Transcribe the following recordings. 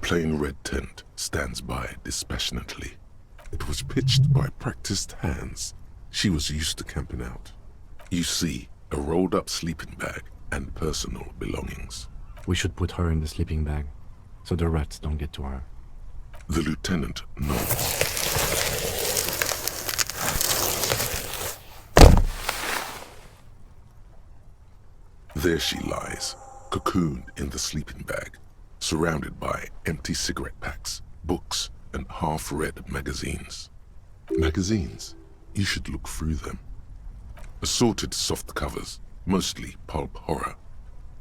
plain red tent stands by dispassionately. It was pitched by practiced hands. She was used to camping out. You see a rolled-up sleeping bag and personal belongings. We should put her in the sleeping bag, so the rats don't get to her. The lieutenant nods. There she lies, cocooned in the sleeping bag, surrounded by empty cigarette packs, books, and half-read magazines. Magazines? You should look through them. Assorted soft covers, mostly pulp horror.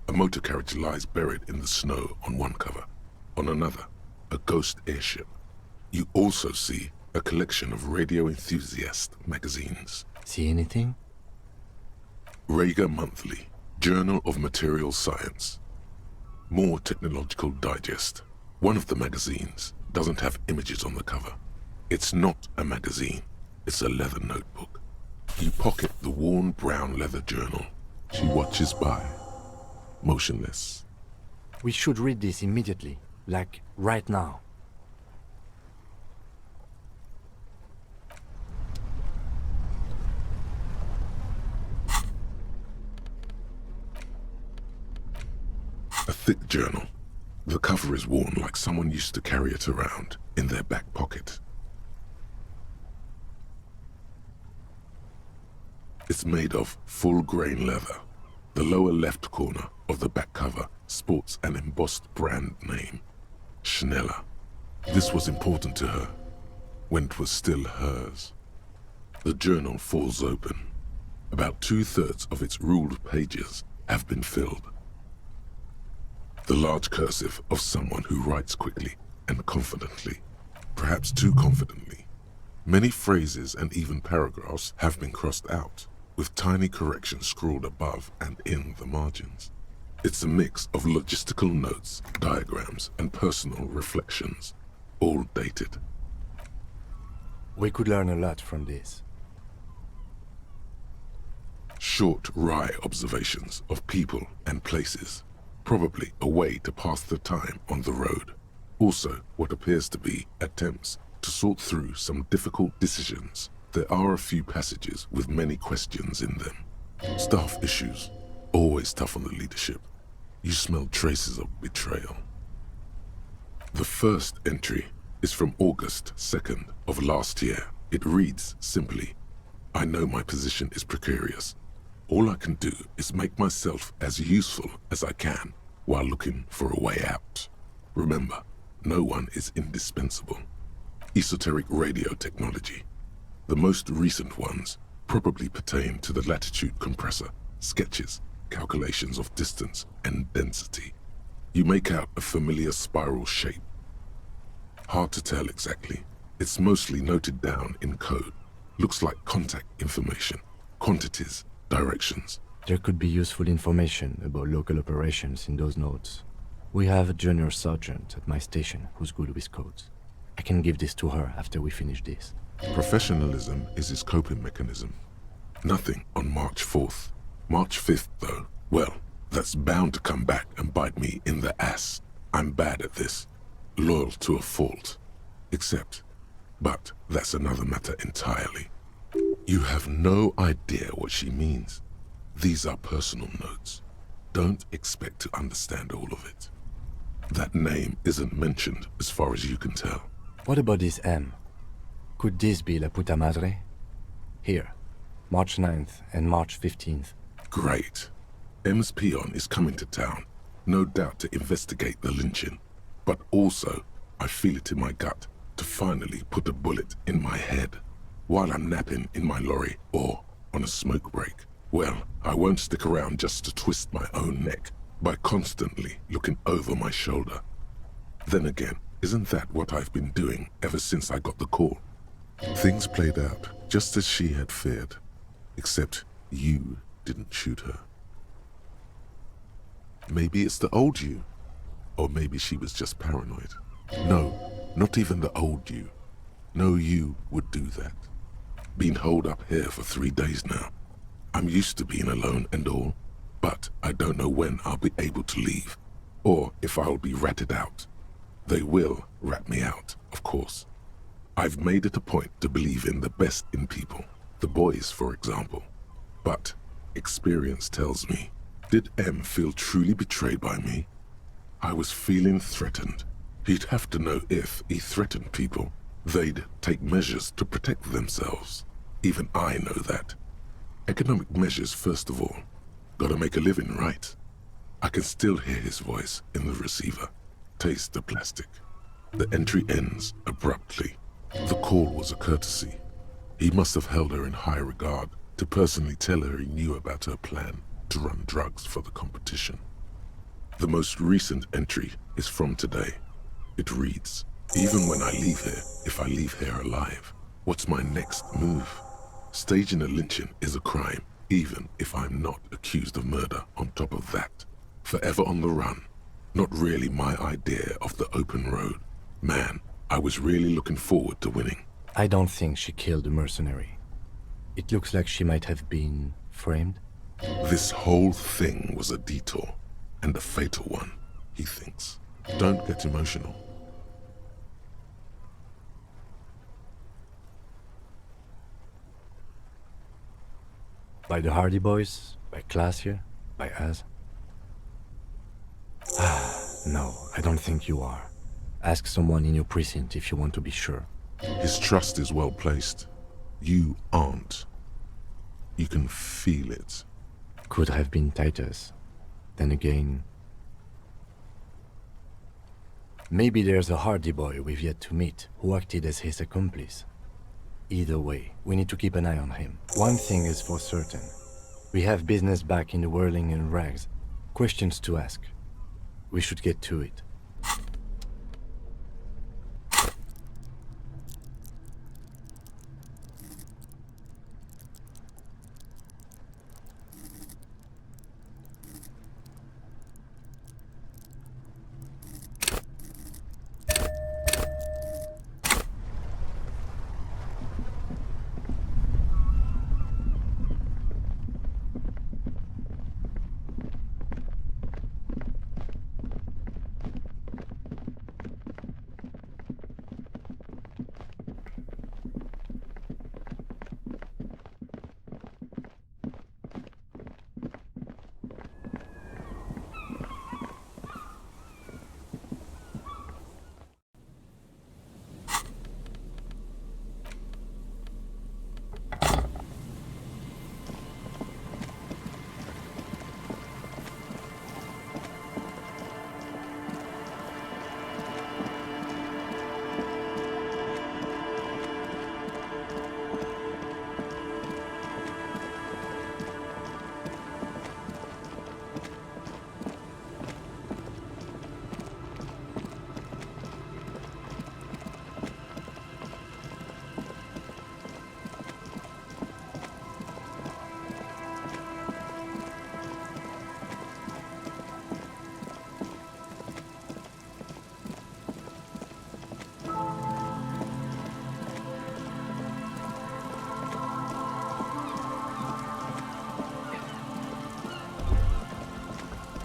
A motor carriage lies buried in the snow on one cover. On another, a ghost airship. You also see a collection of radio enthusiast magazines. See anything? Rager Monthly, Journal of Material Science. More Technological Digest. One of the magazines doesn't have images on the cover. It's not a magazine, it's a leather notebook. You pocket the worn brown leather journal. She watches by, motionless. We should read this immediately, like right now. A thick journal. The cover is worn like someone used to carry it around in their back pocket. It's made of full-grain leather. The lower left corner of the back cover sports an embossed brand name, Schneller. This was important to her when it was still hers. The journal falls open. About 2/3 of its ruled pages have been filled. The large cursive of someone who writes quickly and confidently, perhaps too confidently. Many phrases and even paragraphs have been crossed out, with tiny corrections scrawled above and in the margins. It's a mix of logistical notes, diagrams, and personal reflections, all dated. We could learn a lot from this. Short, wry observations of people and places. Probably a way to pass the time on the road. Also, what appears to be attempts to sort through some difficult decisions. There are a few passages with many questions in them. Staff issues, always tough on the leadership. You smell traces of betrayal. The first entry is from August 2nd of last year. It reads simply, I know my position is precarious. All I can do is make myself as useful as I can while looking for a way out. Remember, no one is indispensable. Esoteric radio technology. The most recent ones probably pertain to the latitude compressor, sketches, calculations of distance and density. You make out a familiar spiral shape. Hard to tell exactly. It's mostly noted down in code. Looks like contact information, quantities, directions. There could be useful information about local operations in those notes. We have a junior sergeant at my station who's good with codes. I can give this to her after we finish this. Professionalism is his coping mechanism. Nothing on March 4th. March 5th, though, well, that's bound to come back and bite me in the ass. I'm bad at this. Loyal to a fault. But that's another matter entirely. You have no idea what she means. These are personal notes. Don't expect to understand all of it. That name isn't mentioned as far as you can tell. What about this M? Could this be La Puta Madre? Here, March 9th and March 15th. Great. M's peon is coming to town, no doubt to investigate the lynching. But also, I feel it in my gut to finally put a bullet in my head while I'm napping in my lorry or on a smoke break. Well, I won't stick around just to twist my own neck by constantly looking over my shoulder. Then again, isn't that what I've been doing ever since I got the call? Things played out just as she had feared, except you didn't shoot her. Maybe it's the old you, or maybe she was just paranoid. No, not even the old you. No you would do that. Been holed up here for 3 days now. I'm used to being alone and all, but I don't know when I'll be able to leave, or if I'll be ratted out. They will rat me out, of course. I've made it a point to believe in the best in people, the boys, for example. But experience tells me, did M feel truly betrayed by me? I was feeling threatened. He'd have to know if he threatened people, they'd take measures to protect themselves. Even I know that. Economic measures first of all. Gotta make a living, right? I can still hear his voice in the receiver. Taste the plastic. The entry ends abruptly. The call was a courtesy. He must have held her in high regard to personally tell her he knew about her plan to run drugs for the competition. The most recent entry is from today. It reads, even when I leave here, if I leave here alive, what's my next move? Staging a lynching is a crime, even if I'm not accused of murder on top of that. Forever on the run. Not really my idea of the open road. Man, I was really looking forward to winning. I don't think she killed the mercenary. It looks like she might have been framed. This whole thing was a detour, and a fatal one, he thinks. Don't get emotional. By the Hardy Boys? By Classier? By us? No, I don't think you are. Ask someone in your precinct if you want to be sure. His trust is well placed. You aren't. You can feel it. Could have been Titus. Then again... maybe there's a Hardy Boy we've yet to meet, who acted as his accomplice. Either way, we need to keep an eye on him. One thing is for certain. We have business back in the whirling and rags. Questions to ask. We should get to it.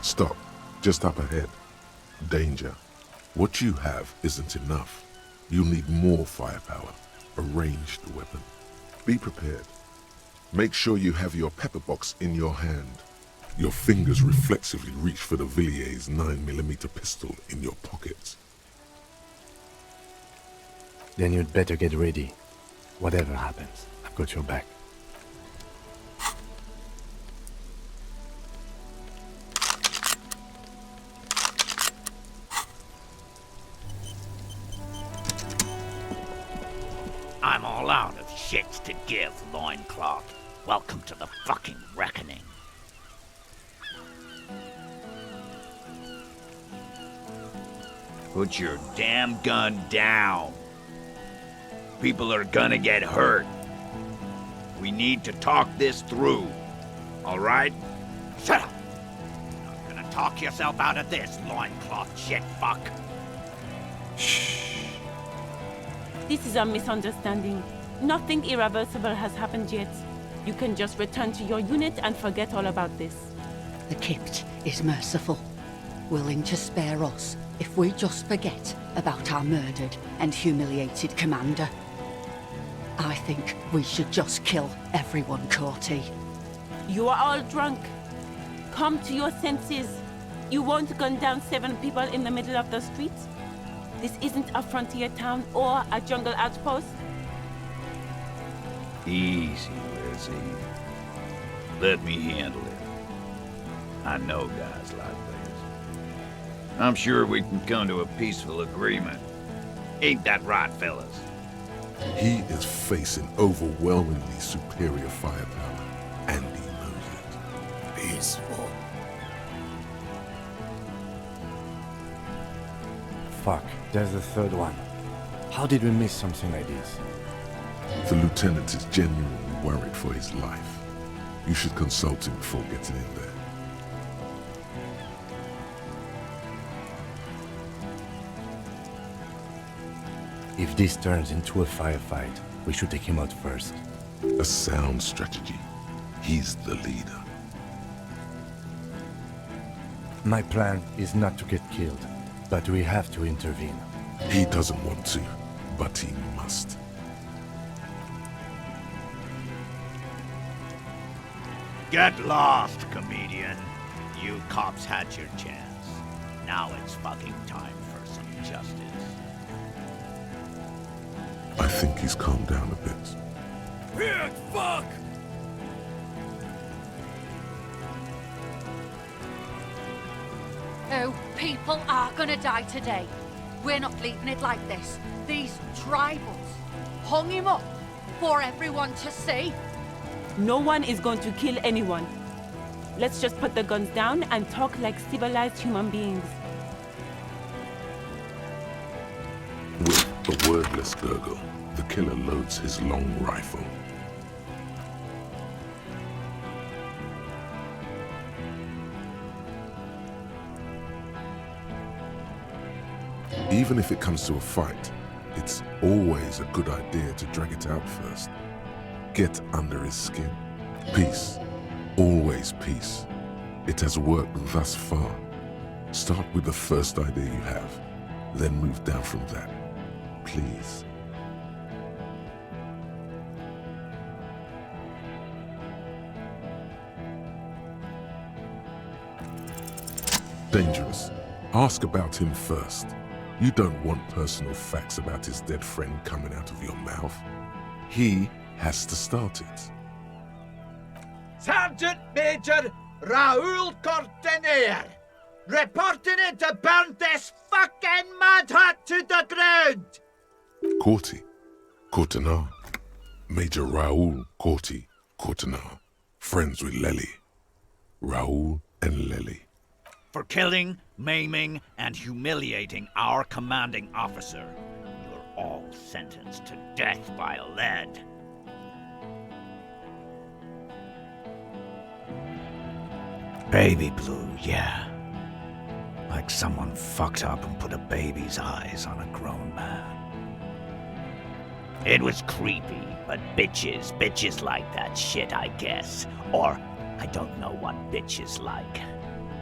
Stop. Just up ahead. Danger. What you have isn't enough. You'll need more firepower. A ranged weapon. Be prepared. Make sure you have your pepper box in your hand. Your fingers reflexively reach for the Villiers 9mm pistol in your pocket. Then you'd better get ready. Whatever happens, I've got your back. I'm all out of shits to give, loincloth. Welcome to the fucking reckoning. Put your damn gun down. People are gonna get hurt. We need to talk this through. All right? Shut up! You're not gonna talk yourself out of this, loincloth shit fuck. Shh. This is a misunderstanding. Nothing irreversible has happened yet. You can just return to your unit and forget all about this. The Kypt is merciful, willing to spare us if we just forget about our murdered and humiliated commander, I think we should just kill everyone, Corty. You are all drunk. Come to your senses. You won't gun down 7 people in the middle of the street. This isn't a frontier town or a jungle outpost. Easy, Lizzie. Let me handle it. I know guys like this. I'm sure we can come to a peaceful agreement. Ain't that right, fellas? He is facing overwhelmingly superior firepower, and he knows it. Peaceful. Fuck, there's the third one. How did we miss something like this? The lieutenant is genuinely worried for his life. You should consult him before getting in there. If this turns into a firefight, we should take him out first. A sound strategy. He's the leader. My plan is not to get killed, but we have to intervene. He doesn't want to, but he must. Get lost, comedian. You cops had your chance. Now it's fucking time for some justice. I think he's calmed down a bit. Weird fuck! Oh, people are gonna die today. We're not leaving it like this. These tribals hung him up for everyone to see. No one is going to kill anyone. Let's just put the guns down and talk like civilized human beings. With a wordless gurgle, the killer loads his long rifle. Even if it comes to a fight, it's always a good idea to drag it out first. Get under his skin. Peace. Always peace. It has worked thus far. Start with the first idea you have, then move down from that. Please. Dangerous. Ask about him first. You don't want personal facts about his dead friend coming out of your mouth. He has to start it. Sergeant Major Raoul Cortenier, reporting in to burn this fucking mad hut to the ground! Corty. Courtenay. Major Raoul Corty Courtenay. Friends with Lely. Raoul and Lely. For killing, maiming, and humiliating our commanding officer, you're all sentenced to death by lead. Baby blue, yeah. Like someone fucked up and put a baby's eyes on a grown man. It was creepy, but bitches like that shit, I guess. Or, I don't know what bitches like.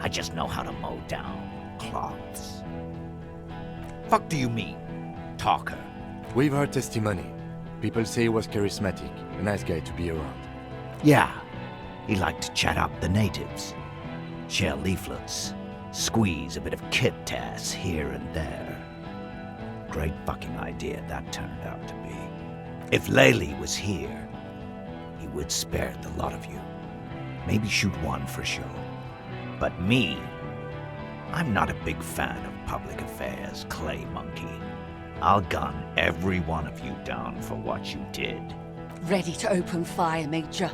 I just know how to mow down cloths. Fuck do you mean, talker? We've heard testimony. People say he was charismatic, a nice guy to be around. Yeah, he liked to chat up the natives. Share leaflets, squeeze a bit of kit-tass here and there. Great fucking idea that turned out to be. If Lely was here, he would spare the lot of you. Maybe shoot one for show. But me, I'm not a big fan of public affairs, clay monkey. I'll gun every one of you down for what you did. Ready to open fire, Major.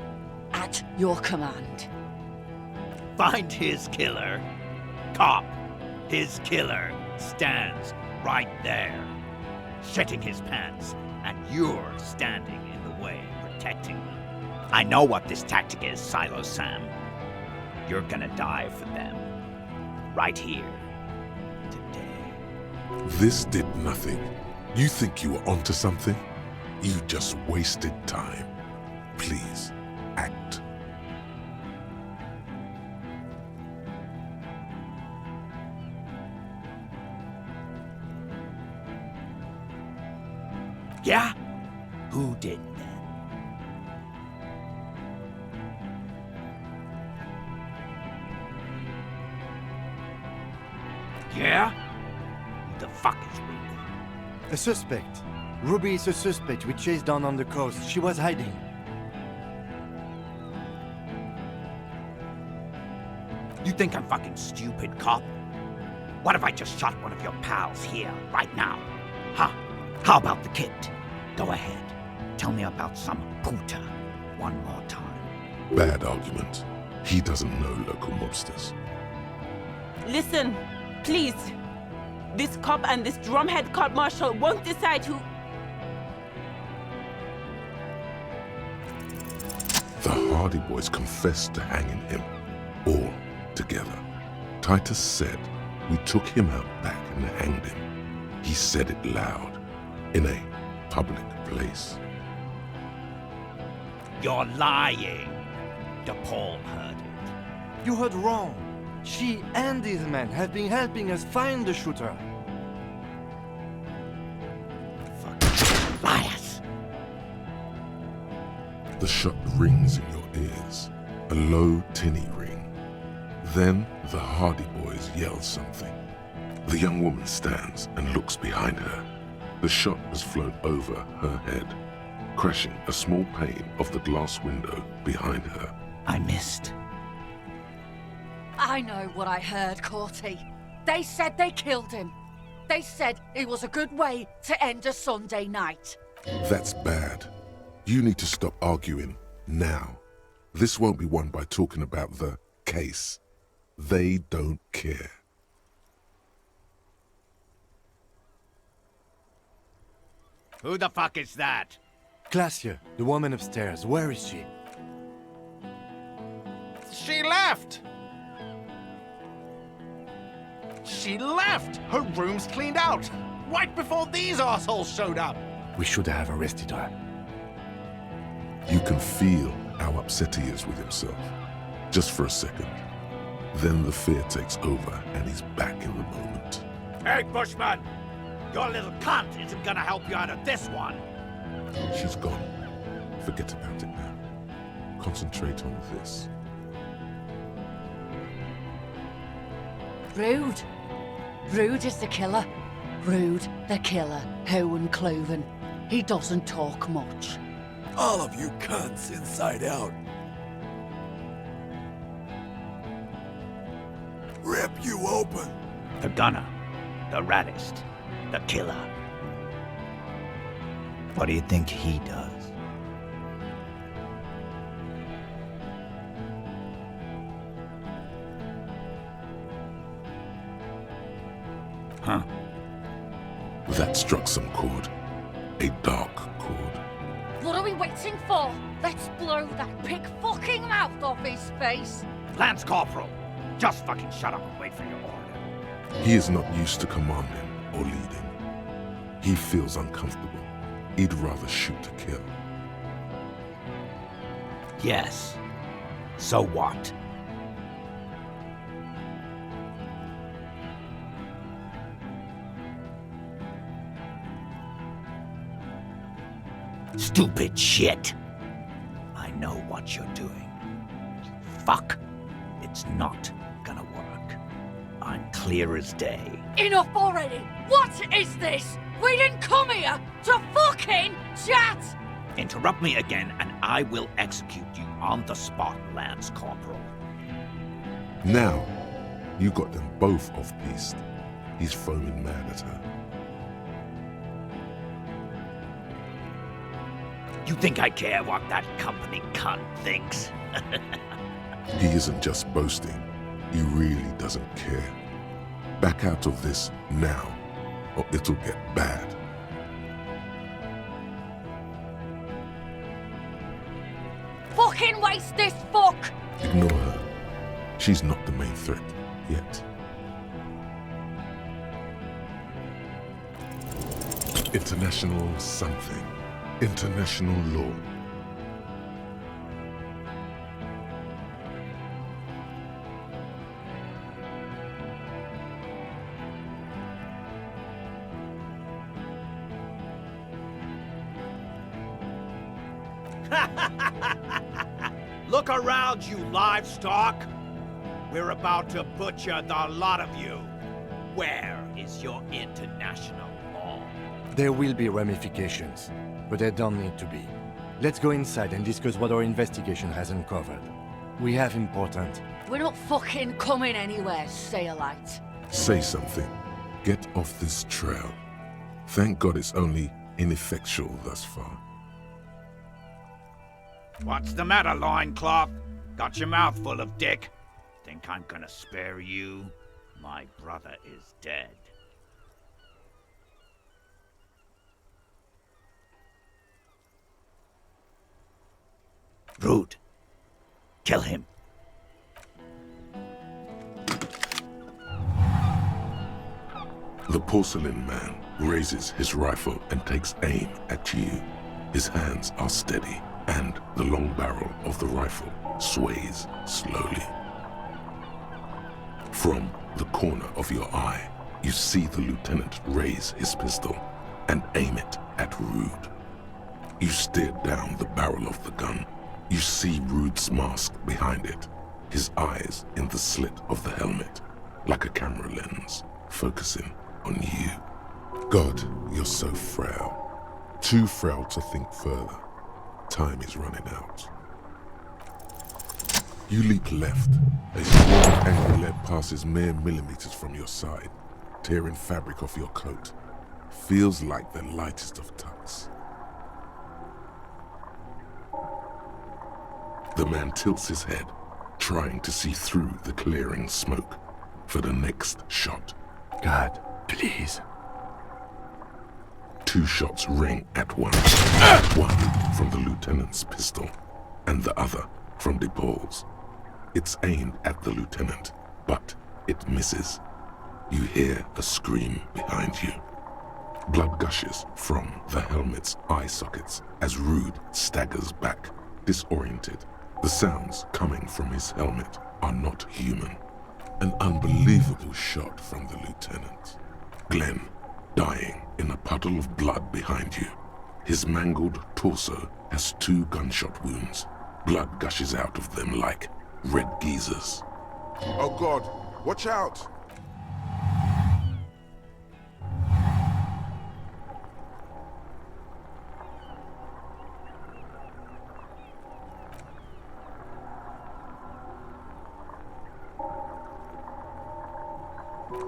At your command. Find his killer. Cop, his killer stands right there, shitting his pants, and you're standing in the way, protecting them. I know what this tactic is, Silo Sam. You're gonna die for them. Right here. Today. This did nothing. You think you were onto something? You just wasted time. Please, act. Who did then? Yeah? Who the fuck is Ruby? A suspect. Ruby is a suspect we chased down on the coast. She was hiding. You think I'm fucking stupid, cop? What if I just shot one of your pals here, right now? Huh? How about the kid? Go ahead. Tell me about some puta one more time. Bad argument. He doesn't know local mobsters. Listen, please. This cop and this drumhead cop marshal won't decide who... The Hardy Boys confessed to hanging him, all together. Titus said we took him out back and hanged him. He said it loud, in a public place. You're lying. DePaul heard it. You heard wrong. She and these men have been helping us find the shooter. Fucking liars. The shot rings in your ears, a low, tinny ring. Then the Hardy Boys yell something. The young woman stands and looks behind her. The shot has flown over her head, crashing a small pane of the glass window behind her. I missed. I know what I heard, Corty. They said they killed him. They said it was a good way to end a Sunday night. That's bad. You need to stop arguing now. This won't be won by talking about the case. They don't care. Who the fuck is that? Glacia, the woman upstairs. Where is she? She left! She left! Her room's cleaned out! Right before these assholes showed up! We should have arrested her. You can feel how upset he is with himself. Just for a second. Then the fear takes over and he's back in the moment. Hey, Bushman! Your little cunt isn't gonna help you out of this one! She's gone. Forget about it now. Concentrate on this. Rude. Rude is the killer. Rude, the killer. Owen Cloven. He doesn't talk much. All of you cunts inside out. Rip you open. The gunner. The raddest. The killer. What do you think he does? Huh? That struck some chord. A dark chord. What are we waiting for? Let's blow that pig fucking mouth off his face. Lance Corporal! Just fucking shut up and wait for your order. He is not used to commanding or leading. He feels uncomfortable. He'd rather shoot to kill. Yes. So what? Stupid shit. I know what you're doing. Fuck. It's not gonna work. I'm clear as day. Enough already! What is this? We didn't come here to fucking chat! Interrupt me again and I will execute you on the spot, Lance Corporal. Now, you got them both off-piste. He's foaming mad at her. You think I care what that company cunt thinks? He isn't just boasting. He really doesn't care. Back out of this now, or it'll get bad. Fucking waste this fuck! Ignore her. She's not the main threat yet. International something. International law. Look around, you livestock. We're about to butcher the lot of you. Where is your international law? There will be ramifications, but there don't need to be. Let's go inside and discuss what our investigation has uncovered. We have important... We're not fucking coming anywhere, Sailite. Say something. Get off this trail. Thank God it's only ineffectual thus far. What's the matter, loincloth? Got your mouth full of dick? Think I'm gonna spare you? My brother is dead. Rude. Kill him. The porcelain man raises his rifle and takes aim at you. His hands are steady, and the long barrel of the rifle sways slowly. From the corner of your eye, you see the lieutenant raise his pistol and aim it at Rude. You stare down the barrel of the gun. You see Rude's mask behind it, his eyes in the slit of the helmet, like a camera lens, focusing on you. God, you're so frail. Too frail to think further. Time is running out. You leap left. A small angry lead passes mere millimeters from your side, tearing fabric off your coat. Feels like the lightest of tucks. The man tilts his head, trying to see through the clearing smoke for the next shot. God, please. 2 shots ring at once. One from the lieutenant's pistol, and the other from DePaul's. It's aimed at the lieutenant, but it misses. You hear a scream behind you. Blood gushes from the helmet's eye sockets as Rude staggers back, disoriented. The sounds coming from his helmet are not human. An unbelievable shot from the lieutenant. Glenn, dying in a puddle of blood behind you. His mangled torso has 2 gunshot wounds. Blood gushes out of them like red geysers. Oh God, watch out!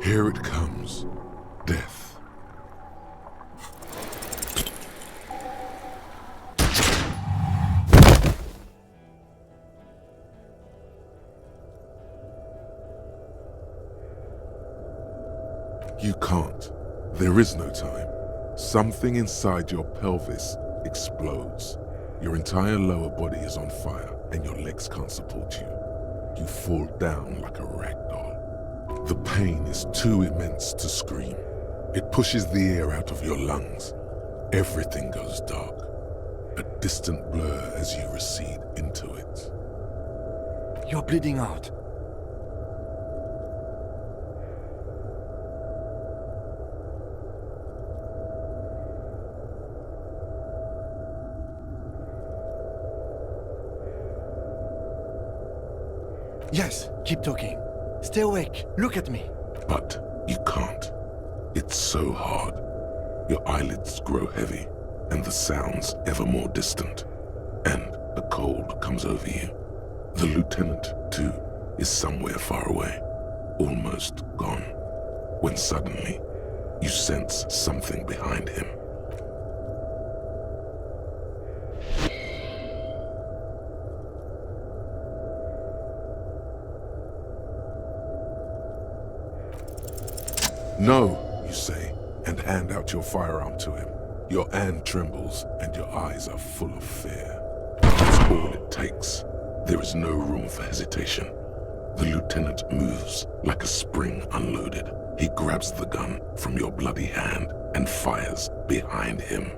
Here it comes. Death. You can't. There is no time. Something inside your pelvis explodes. Your entire lower body is on fire and your legs can't support you. You fall down like a rag doll. The pain is too immense to scream. It pushes the air out of your lungs. Everything goes dark. A distant blur as you recede into it. You're bleeding out. Yes, keep talking. Stay awake. Look at me. But you can't. It's so hard. Your eyelids grow heavy, and the sounds ever more distant. And a cold comes over you. The lieutenant, too, is somewhere far away, almost gone, when suddenly you sense something behind him. No, you say, and hand out your firearm to him. Your hand trembles, and your eyes are full of fear. That's all it takes. There is no room for hesitation. The lieutenant moves like a spring unloaded. He grabs the gun from your bloody hand and fires behind him.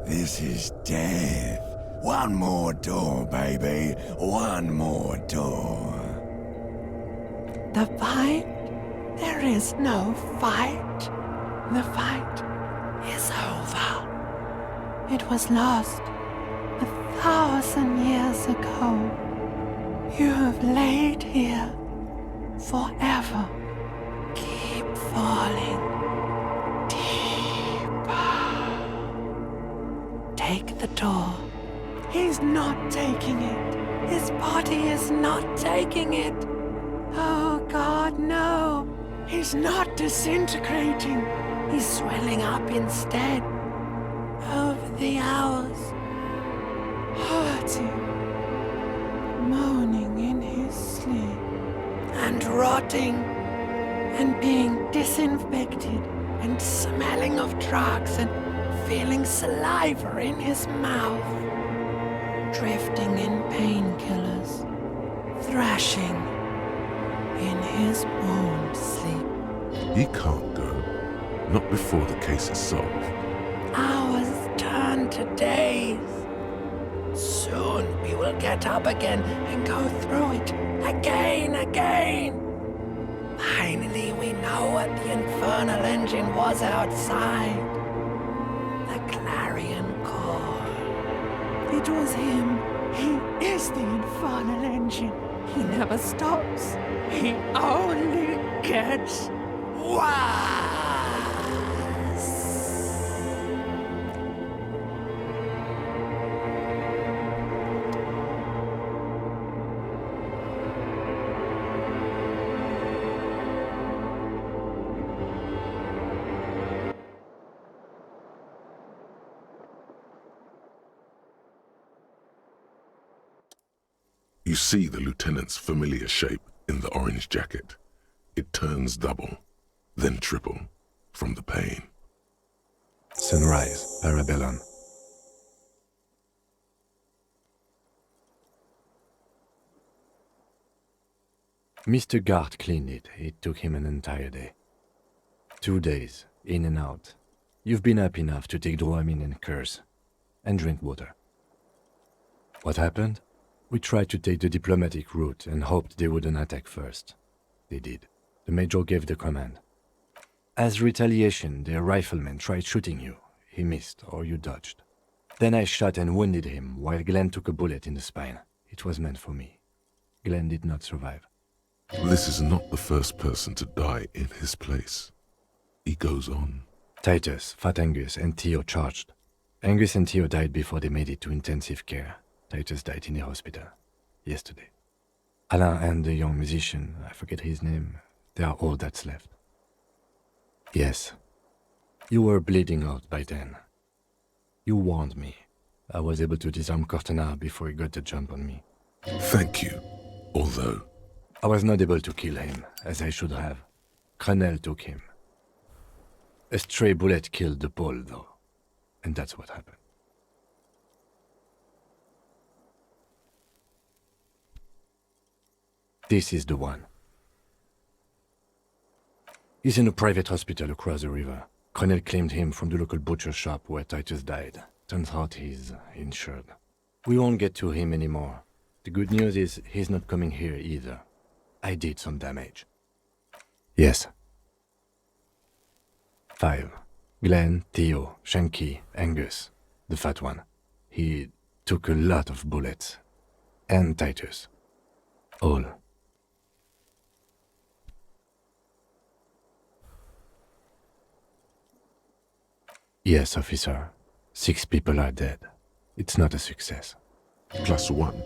This is death. One more door, baby. One more door. The fight? There is no fight. The fight is over. It was lost 1,000 years ago. You have laid here forever. Keep falling deeper. Take the door. He's not taking it. His body is not taking it. Oh God, no. He's not disintegrating. He's swelling up instead. Over the hours. Hurting. Moaning in his sleep. And rotting. And being disinfected. And smelling of drugs. And feeling saliva in his mouth. Drifting in painkillers. Thrashing in his bone sleep. He can't go. Not before the case is solved. Hours turn to days. Soon we will get up again and go through it again. Finally we know what the infernal engine was outside. The clarion call. It was him. He is the infernal engine. He never stops. He only gets worse. You see the lieutenant's familiar shape in the orange jacket. It turns double, then triple, from the pain. Sunrise, Parabellum. Mr. Gart cleaned it. It took him an entire day. 2 days, in and out. You've been up enough to take Dramamine and curse, and drink water. What happened? We tried to take the diplomatic route and hoped they wouldn't attack first. They did. The Major gave the command. As retaliation, their rifleman tried shooting you. He missed, or you dodged. Then I shot and wounded him, while Glenn took a bullet in the spine. It was meant for me. Glenn did not survive. This is not the first person to die in his place. He goes on. Titus, Fat Angus, and Theo charged. Angus and Theo died before they made it to intensive care. Titus died in the hospital yesterday. Alain and the young musician, I forget his name, they are all that's left. Yes, you were bleeding out by then. You warned me. I was able to disarm Cortana before he got the jump on me. Thank you, although... I was not able to kill him, as I should have. Crenel took him. A stray bullet killed the Pole, though, and that's what happened. This is the one. He's in a private hospital across the river. Crenel claimed him from the local butcher shop where Titus died. Turns out he's insured. We won't get to him anymore. The good news is he's not coming here either. I did some damage. Yes. 5. Glenn, Theo, Shanky, Angus, the fat one. He took a lot of bullets. And Titus. All. Yes, officer. 6 people are dead. It's not a success. +1.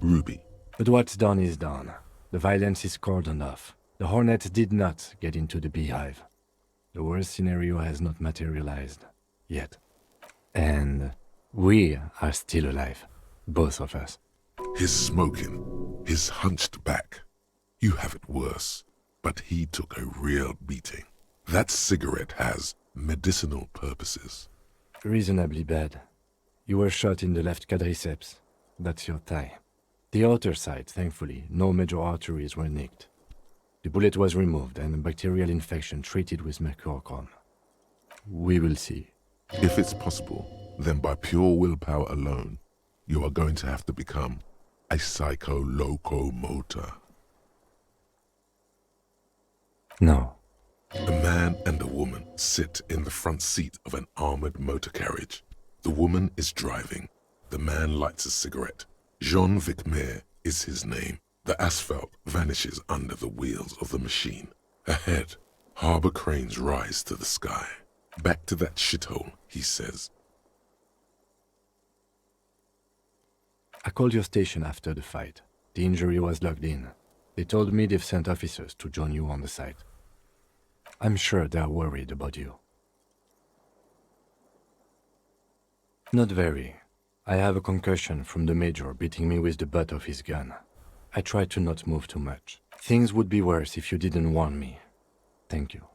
Ruby. But what's done is done. The violence is cordoned off. The Hornets did not get into the beehive. The worst scenario has not materialized. Yet. And we are still alive. Both of us. His smoking, his hunched back. You have it worse, but he took a real beating. That cigarette has medicinal purposes. Reasonably bad. You were shot in the left quadriceps. That's your thigh. The outer side, thankfully, no major arteries were nicked. The bullet was removed and a bacterial infection treated with mercurochrome. We will see. If it's possible, then by pure willpower alone, you are going to have to become a psycho-locomotor. No. A man and a woman sit in the front seat of an armored motor carriage. The woman is driving. The man lights a cigarette. Jean Vicmer is his name. The asphalt vanishes under the wheels of the machine. Ahead, harbor cranes rise to the sky. Back to that shithole, he says. I called your station after the fight. The injury was logged in. They told me they've sent officers to join you on the site. I'm sure they're worried about you. Not very. I have a concussion from the major beating me with the butt of his gun. I tried to not move too much. Things would be worse if you didn't warn me. Thank you.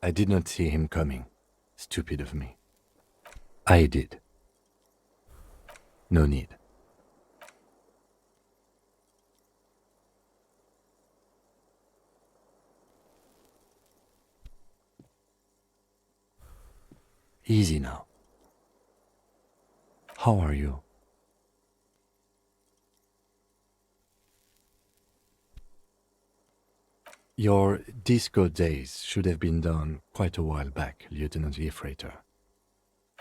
I did not see him coming. Stupid of me. I did. No need. Easy now. How are you? Your disco days should have been done quite a while back, Lieutenant Yefreiter.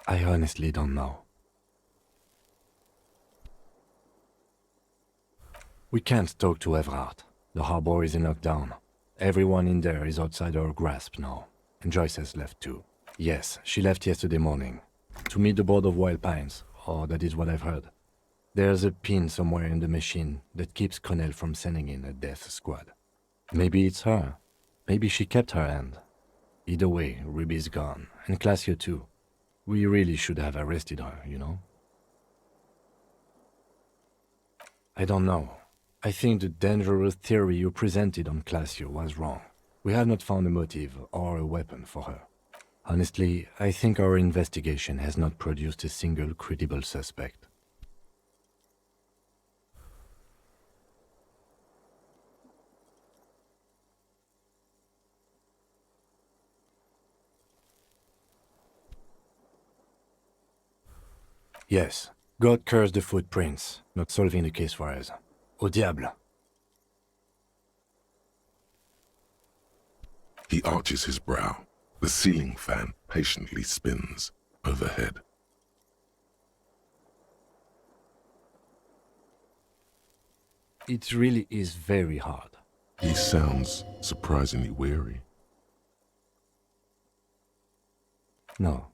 I honestly don't know. We can't talk to Everhart. The harbor is in lockdown. Everyone in there is outside our grasp now. And Joyce has left too. Yes, she left yesterday morning. To meet the board of Wild Pines, or that is what I've heard. There's a pin somewhere in the machine that keeps Connell from sending in a death squad. Maybe it's her. Maybe she kept her hand. Either way, Ruby's gone, and Classio too. We really should have arrested her, you know? I don't know. I think the dangerous theory you presented on Classio was wrong. We have not found a motive or a weapon for her. Honestly, I think our investigation has not produced a single credible suspect. Yes, God curse the footprints, not solving the case for us. Au diable. He arches his brow. The ceiling fan patiently spins overhead. It really is very hard. He sounds surprisingly weary. No.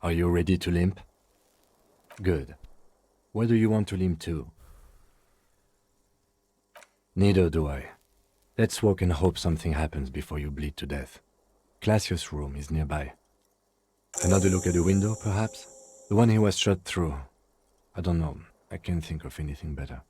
Are you ready to limp? Good. Where do you want to limp to? Neither do I. Let's walk and hope something happens before you bleed to death. Classio's room is nearby. Another look at the window, perhaps? The one he was shot through. I don't know. I can't think of anything better.